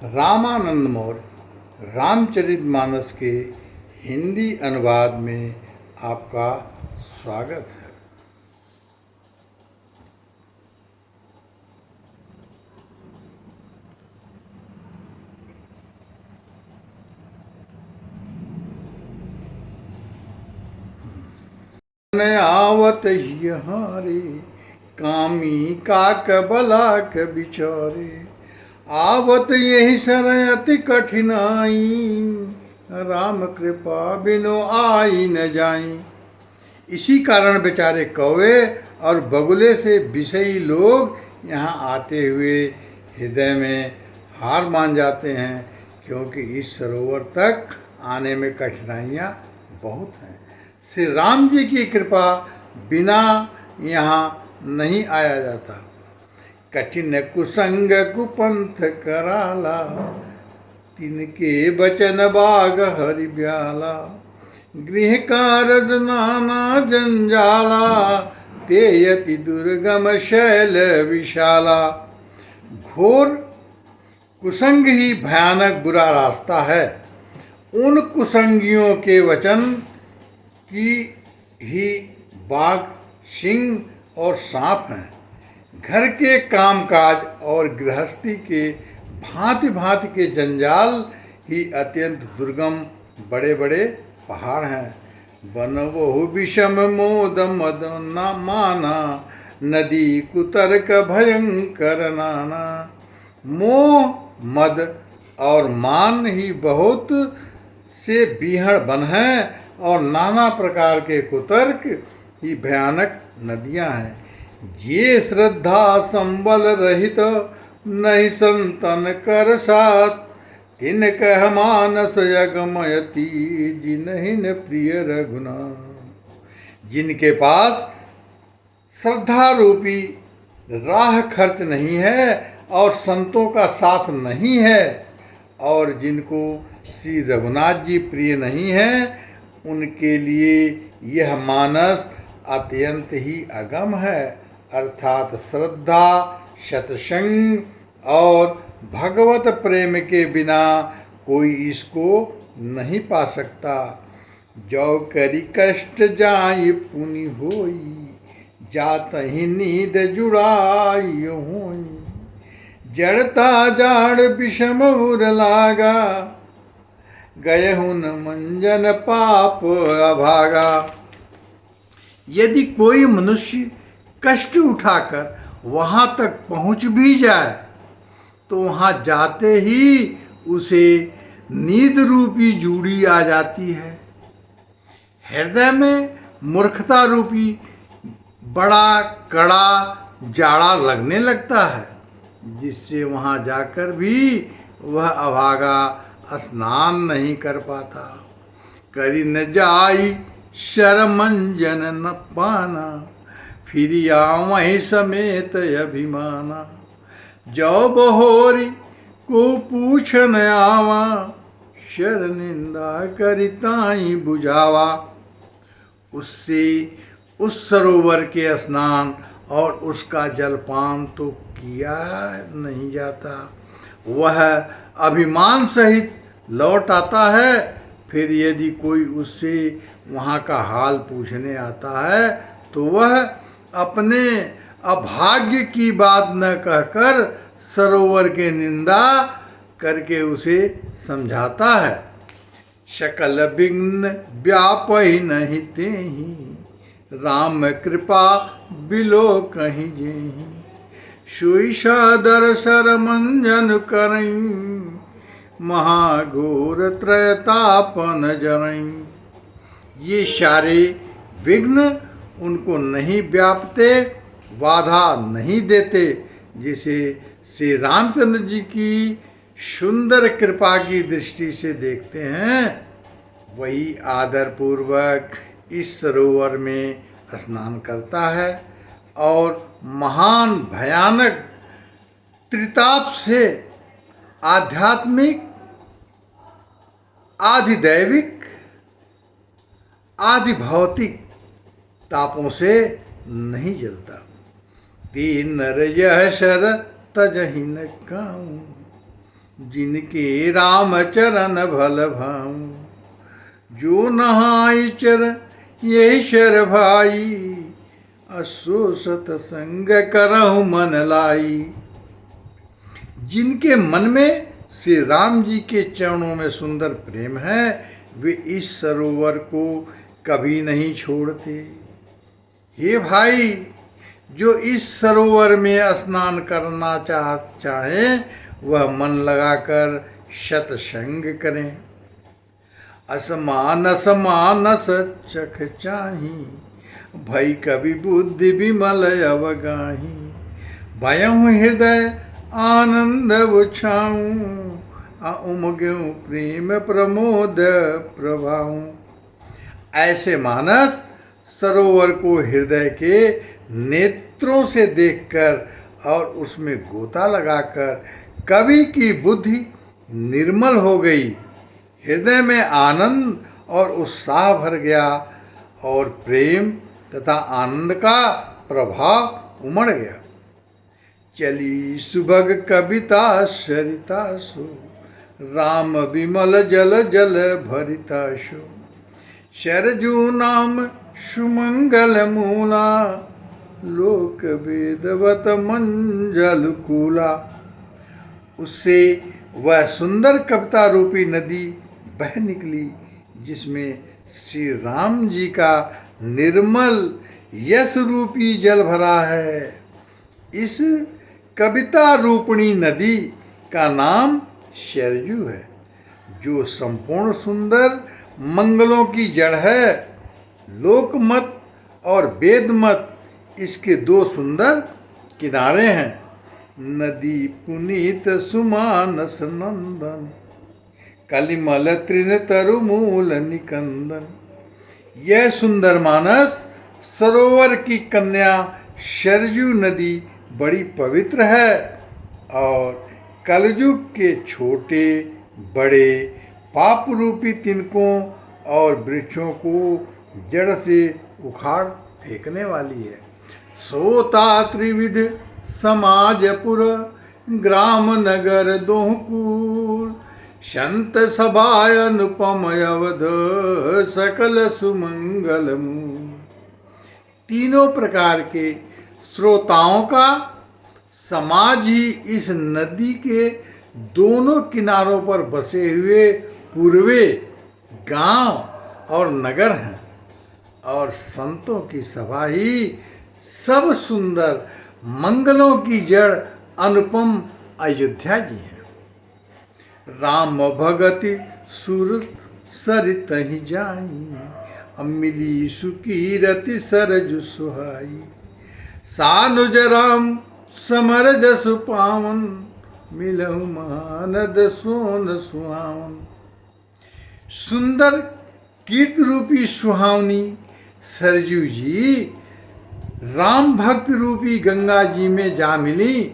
रामानंद मौर्य रामचरितमानस के हिंदी अनुवाद में आपका स्वागत है। आवत यहाँ रे कामी काक बलाक बिचारे, आवत यही सरय अति कठिनाई, राम कृपा बिनो आई न जाई। इसी कारण बेचारे कौवे और बगुले से विषयी लोग यहाँ आते हुए हृदय में हार मान जाते हैं, क्योंकि इस सरोवर तक आने में कठिनाइयाँ बहुत हैं। श्री राम जी की कृपा बिना यहाँ नहीं आया जाता। कठिन कुसंग कुपंथ कराला, तिनके बचन बाग हरि ब्याला। गृह कारज नाना जंजाला, तेयति दुर्गम शैल विशाला। घोर कुसंग ही भयानक बुरा रास्ता है। उन कुसंगियों के वचन की ही बाघ, सिंह और सांप हैं। घर के कामकाज और गृहस्थी के भांति भांति के जंजाल ही अत्यंत दुर्गम बड़े बड़े पहाड़ हैं। वन बहु विषम मोद मद न माना, नदी कुतर्क भयंकर नाना। मोह मद और मान ही बहुत से बीहड़ वन हैं, और नाना प्रकार के कुतर्क ही भयानक नदियां हैं। ये श्रद्धा संबल रहित नहीं संतन कर साथ, तिन कह मानस यगमयति जिनहिन प्रिय रघुनाथ। जिनके पास श्रद्धा रूपी राह खर्च नहीं है और संतों का साथ नहीं है, और जिनको श्री रघुनाथ जी प्रिय नहीं है, उनके लिए यह मानस अत्यंत ही अगम है। अर्थात श्रद्धा, सत्संग और भगवत प्रेम के बिना कोई इसको नहीं पा सकता। जो करी कष्ट जाय पुनि होई, जात ही नींद जुड़ाई होई। जड़ता जाड़ विषम उर लागा, गए हुन मंजन पाप अभागा। यदि कोई मनुष्य कष्ट उठाकर वहाँ तक पहुँच भी जाए, तो वहाँ जाते ही उसे नींद रूपी जूड़ी आ जाती है। हृदय में मूर्खता रूपी बड़ा कड़ा जाड़ा लगने लगता है, जिससे वहाँ जाकर भी वह अभागा स्नान नहीं कर पाता। करी न जाई शरमंजन न पाना, फिर आवहि समेत अभिमाना। जो बहोरी को पूछ न आवा, शर निंदा करिताई बुझावा। उससे उस सरोवर के स्नान और उसका जलपान तो किया नहीं जाता। वह अभिमान सहित लौट आता है। फिर यदि कोई उससे वहाँ का हाल पूछने आता है, तो वह अपने अभाग्य की बात न कहकर सरोवर के निंदा करके उसे समझाता है। सकल विघ्न व्यापहि नहीं तेहि, राम कृपा बिलो कहीं जेहि। सोई सादर सरमंजन करई, महाघोर त्रयतापन जरई। ये सारे विघ्न उनको नहीं व्यापते, बाधा नहीं देते। जिसे श्री रामचंद्र जी की सुंदर कृपा की दृष्टि से देखते हैं, वही आदरपूर्वक इस सरोवर में स्नान करता है और महान भयानक त्रिताप से आध्यात्मिक, आधिदैविक, आदि भौतिक तापों से नहीं जलता। तीन नर यह शर तजहि न काऊं, जिनके राम चरण भल भाऊ। जो नहाई चर ये शर भाई, असो सतसंग करहु मन लाई। जिनके मन में श्री राम जी के चरणों में सुंदर प्रेम है, वे इस सरोवर को कभी नहीं छोड़ते। हे भाई, जो इस सरोवर में स्नान करना चाहें, वह मन लगाकर सत्संग करें। असमानस मानस चख चाही, भई कवि बुद्धि विमल अवगाही। भयं हृदय आनंद उछाऊं, उमग्यों प्रेम प्रमोद प्रभाऊं। ऐसे मानस सरोवर को हृदय के नेत्रों से देखकर और उसमें गोता लगाकर कवि की बुद्धि निर्मल हो गई, हृदय में आनंद और उत्साह भर गया और प्रेम तथा आनंद का प्रभाव उमड़ गया। चली सुभग कविता सरिता सो, राम विमल जल जल भरिता सो। शरजू नाम सुमंगल मूला, लोक वेदवत मंजल कूला। उससे वह सुंदर कविता रूपी नदी बह निकली, जिसमें श्री राम जी का निर्मल यश रूपी जल भरा है। इस कविता रूपणी नदी का नाम शरयू है, जो संपूर्ण सुंदर मंगलों की जड़ है। लोकमत और वेदमत इसके दो सुंदर किनारे हैं। नदी पुनीत सुमानस नंदन, कलिमल तृण तरुमूल निकंदन। यह सुंदर मानस सरोवर की कन्या शरयू नदी बड़ी पवित्र है और कलयुग के छोटे बड़े पाप रूपी तिनकों और वृक्षों को जड़ से उखाड़ फेंकने वाली है। सोता त्रिविध समाजपुर, ग्राम नगर दोहकूर। संत सभाय अनुपम अवध, सकल सुमंगल मूल। तीनों प्रकार के श्रोताओं का समाज ही इस नदी के दोनों किनारों पर बसे हुए पूर्वे गांव और नगर हैं, और संतों की सभा ही सब सुंदर मंगलों की जड़ अनुपम अयोध्या जी है। राम भगति सुर सरित ही जाई, मिली सुकीरति सरजु सुहाई। सानुज राम समर जसु पावन, मिलहु मानद सोन सुहावन। सुंदर कीर्त रूपी सुहावनी सरजू जी राम भक्त रूपी गंगा जी में जा मिली।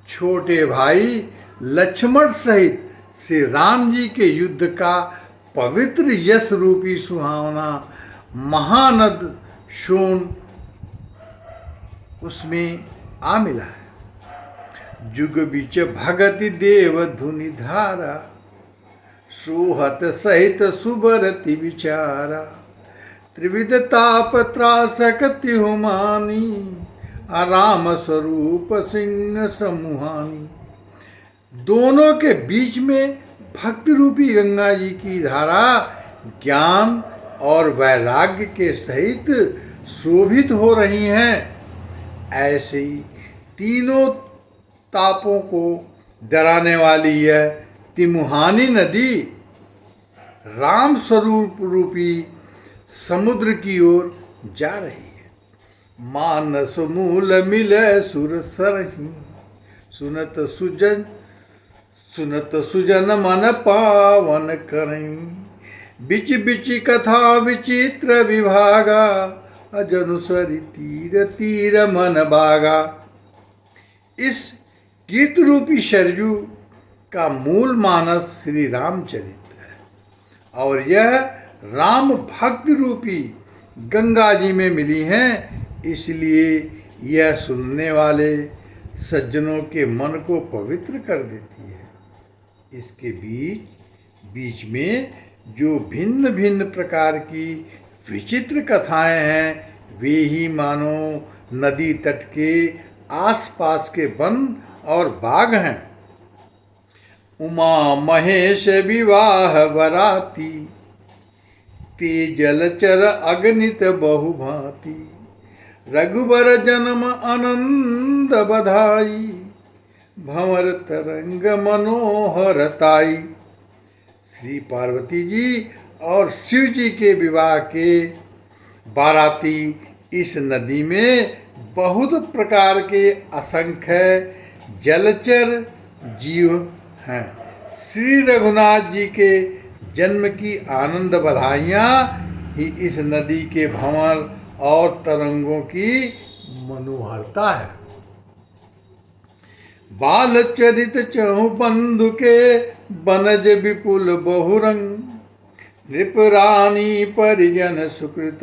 छोटे भाई लक्ष्मण सहित श्री राम जी के युद्ध का पवित्र यश रूपी सुहावना महानद सोन उसमें आ मिला है। जुग बीच भगति देव धुनि धारा, सोहत सहित सुबरति विचारा। त्रिविध ताप त्रासकति हुमानी, आराम स्वरूप सिंह समूहानी। दोनों के बीच में भक्ति रूपी गंगा जी की धारा ज्ञान और वैराग्य के सहित शोभित हो रही हैं। ऐसे ही तीनों तापों को डराने वाली यह तिमुहानी नदी राम स्वरूप रूपी समुद्र की ओर जा रही है। मानस मूल मिले सुर सरही, सुनत सुजन मन पावन करई। बिच बिच कथा विचित्र विभागा, अजनुसरि तीर तीर मन बागा। इस गीत रूपी सरयू का मूल मानस श्री रामचरित्र है और यह राम भक्त रूपी गंगा जी में मिली हैं, इसलिए यह सुनने वाले सज्जनों के मन को पवित्र कर देती है। इसके बीच बीच में जो भिन्न भिन्न प्रकार की विचित्र कथाएं हैं वे ही मानो नदी तट के आसपास के वन और बाग हैं। उमा महेश विवाह बराती, ते जलचर अगणित बहुभांति, रघुबर जन्म आनंद बधाई, भंवर तरंग मनोहरताई। श्री पार्वती जी और शिव जी के विवाह के बाराती इस नदी में बहुत प्रकार के असंख्य जलचर जीव हैं। श्री रघुनाथ जी के जन्म की आनंद बधाइयाँ ही इस नदी के भंवर और तरंगों की मनोहरता है। बाल चरित चहु बंधु के बनज विपुल बहुरंग, नृप रानी परिजन सुकृत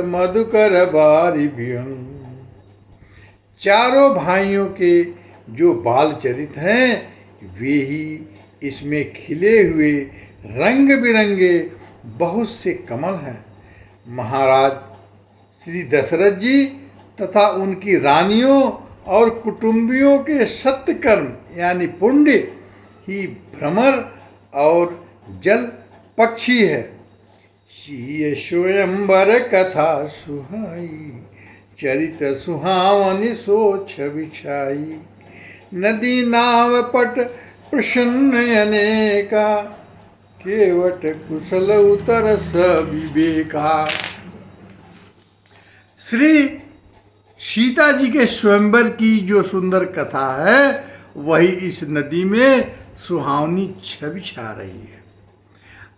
मधुकर बारी व्यंग। चारों भाइयों के जो बाल चरित हैं वे ही इसमें खिले हुए रंग बिरंगे बहुत से कमल हैं। महाराज श्री दशरथ जी तथा उनकी रानियों और कुटुंबियों के सत्कर्म यानी पुण्य ही भ्रमर और जल पक्षी है। शीय स्वयंवर कथा सुहाई, चरित सुहावनी सोच बिछाई। नदी नाव पट प्रसन्न अनेका, केवट कुशल उतर विवेका। श्री सीता जी के स्वयंवर की जो सुंदर कथा है वही इस नदी में सुहावनी छवि छा रही है।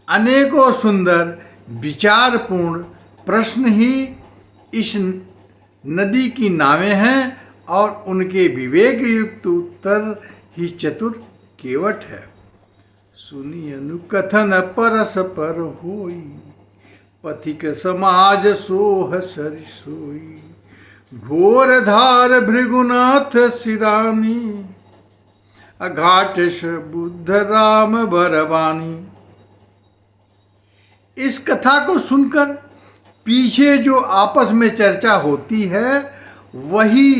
अनेकों सुंदर विचारपूर्ण प्रश्न ही इस नदी की नावें हैं और उनके विवेक युक्त उत्तर ही चतुर केवट है। सुनी अनुकथन परस पर होई, पथिक समाज सोह सरि सोई। घोर धार भृगुनाथ सिरानी, अघाट बुद्ध राम बरवानी। इस कथा को सुनकर पीछे जो आपस में चर्चा होती है वही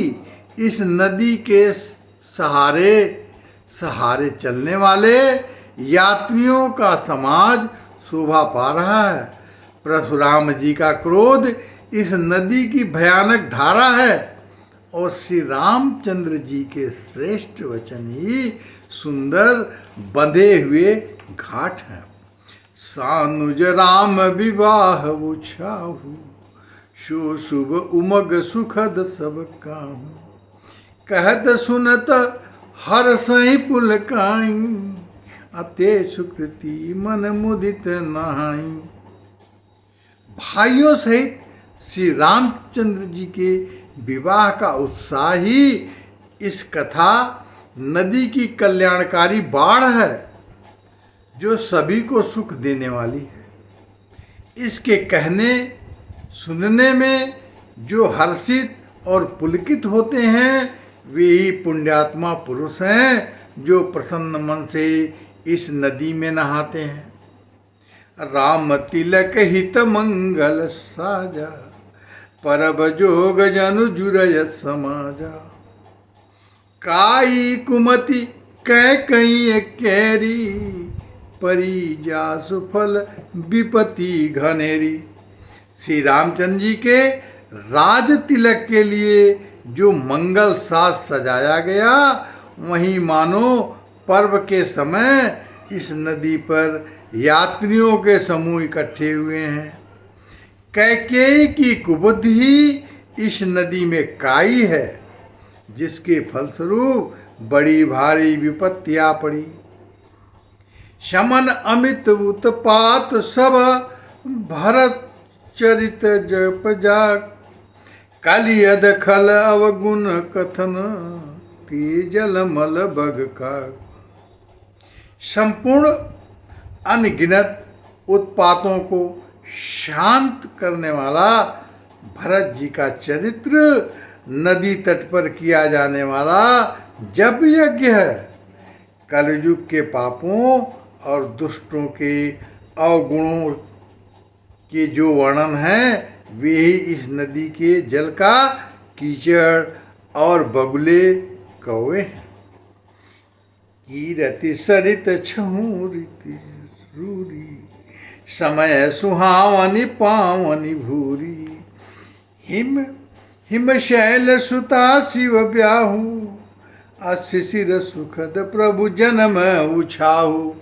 इस नदी के सहारे सहारे चलने वाले यात्रियों का समाज शोभा पा रहा है। परशुराम जी का क्रोध इस नदी की भयानक धारा है और श्री रामचंद्र जी के श्रेष्ठ वचन ही सुंदर बंधे हुए घाट हैं। सानुज राम विवाह उछाहु, शो शुभ उमग सुखद सब काहू। कहत सुनत हर सही पुलकाई, अते सुकृति मन मुदित नहाई। भाइयों सहित श्री रामचंद्र जी के विवाह का उत्साह ही इस कथा नदी की कल्याणकारी बाढ़ है जो सभी को सुख देने वाली है। इसके कहने सुनने में जो हर्षित और पुलकित होते हैं वे ही पुण्यात्मा पुरुष हैं जो प्रसन्न मन से इस नदी में नहाते हैं। राम तिलक हित मंगल साजा, परब जोग जनु जुरय समाजा। काई कुमति कै कई कैरी, परी जासु फल विपति घनेरी। श्री रामचंद्र जी के राज तिलक के लिए जो मंगल साज सजाया गया वहीं मानो पर्व के समय इस नदी पर यात्रियों के समूह इकट्ठे हुए हैं। कैकेयी की कुबुद्धि इस नदी में काई है जिसके फलस्वरूप बड़ी भारी विपत्तियां पड़ी। शमन अमित उत्पात सब, भरत चरित जप जाग। कलियद खल अवगुण कथन, तेजल मल बग का। संपूर्ण अनगिनत उत्पातों को शांत करने वाला भरत जी का चरित्र नदी तट पर किया जाने वाला जप यज्ञ है। कलयुग के पापों और दुष्टों के अवगुणों के जो वर्णन है वे ही इस नदी के जल का कीचड़ और बगुले कौवे हैं। कीरति सरित छहुरिति रूरी, समय सुहावनी पावनी भूरी। हिम शैल सुता शिव ब्याहू, अशिशिर सुखद प्रभु जन्म उछाहू।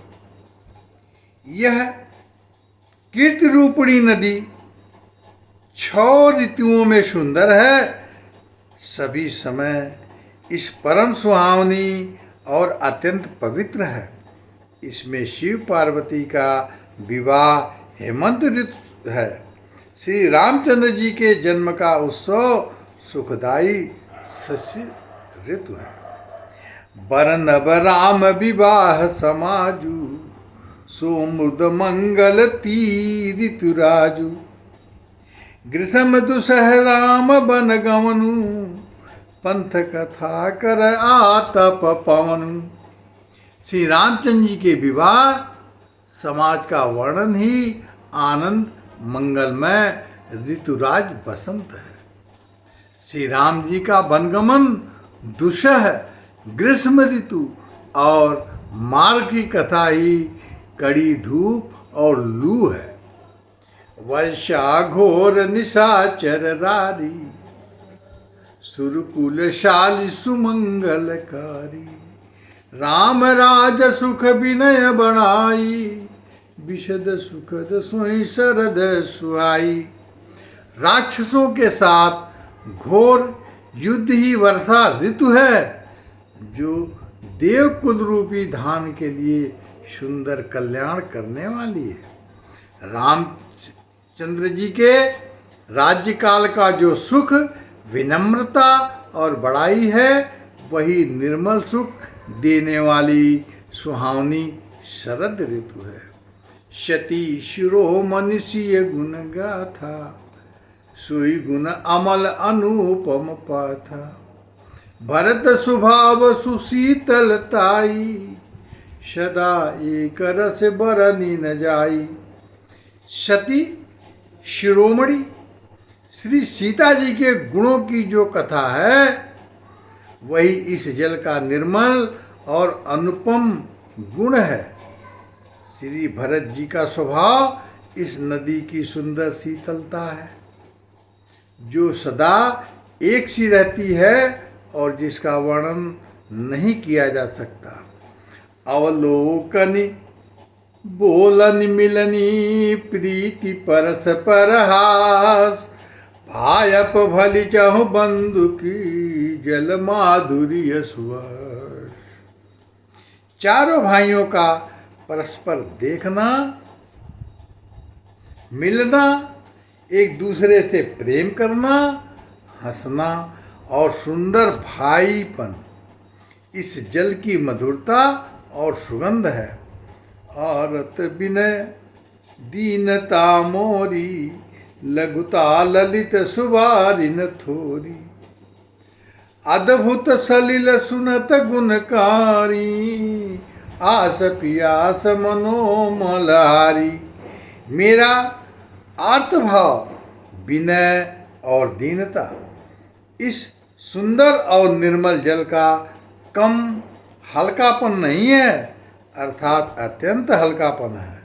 यह कीर्ति रूपणी नदी 6 ऋतुओं में सुंदर है, सभी समय इस परम सुहावनी और अत्यंत पवित्र है। इसमें शिव पार्वती का विवाह हेमंत ऋतु है। श्री रामचंद्र जी के जन्म का उत्सव सुखदायी शशि ऋतु है। बरनब राम विवाह समाजू, सोमुद मंगल ती राजू। ग्रीष्म दुसह राम बन गवनु, पंथ कथा कर आतप पवनु। श्री रामचंद्र जी के विवाह समाज का वर्णन ही आनंद मंगलमय ऋतुराज बसंत है। श्री राम जी का वनगमन दुसह ग्रीष्म ऋतु और मार्ग की कथा ही कड़ी धूप और लू है। वर्षा घोर निशाचर रारी, सुरकुल शाली सुमंगलकारी। राम राज सुख विनय बनाई, विशद सुखद सोई शरद सुहाई। राक्षसों के साथ घोर युद्ध ही वर्षा ऋतु है, जो देवकुल रूपी धान के लिए सुंदर कल्याण करने वाली है। रामचंद्र जी के राज्यकाल का जो सुख, विनम्रता और बड़ाई है, वही निर्मल सुख देने वाली सुहावनी शरद ऋतु है। शती शिरोमणि सिय गुण गाथा, सुई गुण अमल अनुपम पाथा। भरत स्वभाव सुशीतलताई, सदा एक रस बरनी न जाई। सती शिरोमणि श्री सीता जी के गुणों की जो कथा है, वही इस जल का निर्मल और अनुपम गुण है। श्री भरत जी का स्वभाव इस नदी की सुंदर शीतलता है, जो सदा एक सी रहती है और जिसका वर्णन नहीं किया जा सकता। अवलोकनी बोलन मिलनी, प्रीति परस परहास। भायप भली चहु बंधु की, जल माधुर्य सुवर्ष। चारों भाइयों का परस्पर देखना, मिलना, एक दूसरे से प्रेम करना, हंसना और सुंदर भाईपन इस जल की मधुरता और सुगंध है। औरत विनय दीनता मोरी, लघुता ललित सुबारिन थोरी। अद्भुत सलिल सुनत गुणकारी, आस पियास मनोमलहारी। मेरा आर्तभाव, विनय और दीनता इस सुंदर और निर्मल जल का कम हल्कापन नहीं है, अर्थात अत्यंत हल्कापन है।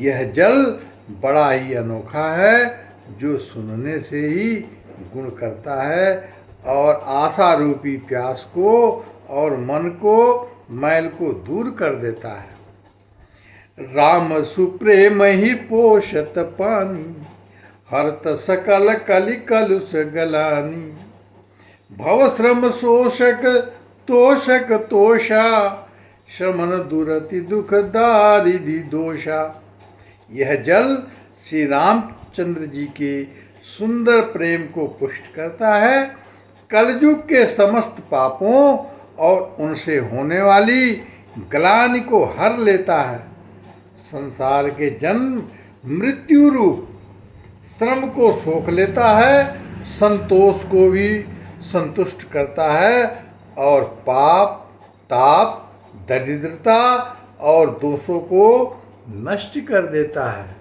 यह जल बड़ा ही अनोखा है, जो सुनने से ही गुण करता है और आशा रूपी प्यास को और मन को, मैल को दूर कर देता है। राम सुप्रेम ही पोषत पानी, हरत सकल कलि कलुष गलानी। भव श्रम शोषक तोषक तोषा, श्रमण दुरति दुख दारिधि दोषा। यह जल श्री रामचंद्र जी के सुंदर प्रेम को पुष्ट करता है, कलयुग के समस्त पापों और उनसे होने वाली ग्लानि को हर लेता है। संसार के जन्म मृत्यु रूप श्रम को सोख लेता है, संतोष को भी संतुष्ट करता है और पाप ताप दरिद्रता और दोषों को नष्ट कर देता है।